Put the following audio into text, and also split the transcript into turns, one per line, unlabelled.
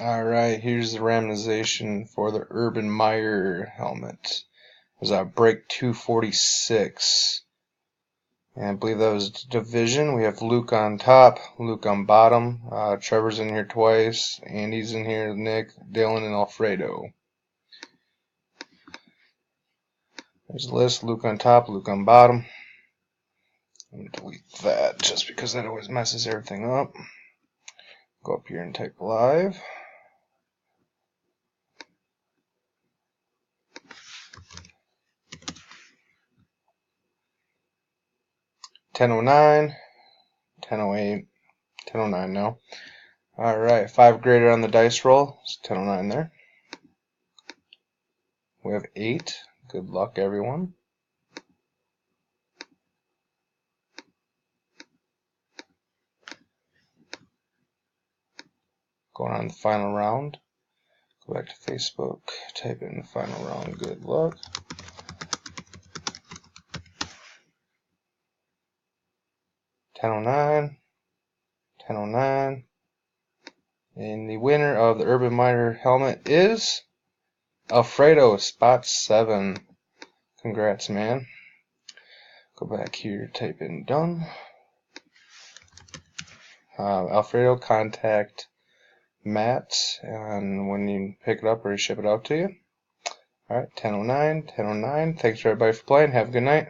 Alright, here's the randomization for the Urban Meyer helmet. It was at break 246. And I believe that was division. We have Luke on top, Luke on bottom. Trevor's in here twice. Andy's in here, Nick, Dylan, and Alfredo. There's the list. Luke on top, Luke on bottom. I'm going to delete that just because that always messes everything up. Go up here and type live. $10.09, $10.08, $10.09 now. Alright, 5 greater on the dice roll. It's $10.09 there. We have 8. Good luck, everyone. Going on the final round. Go back to Facebook, type in the final round, good luck. $10.09, $10.09. And the winner of the Urban Meyer helmet is Alfredo, spot 7. Congrats, man. Go back here, type in done. Alfredo, contact Matt and when you pick it up or you ship it out to you. Alright, $10.09, $10.09. Thanks for everybody for playing. Have a good night.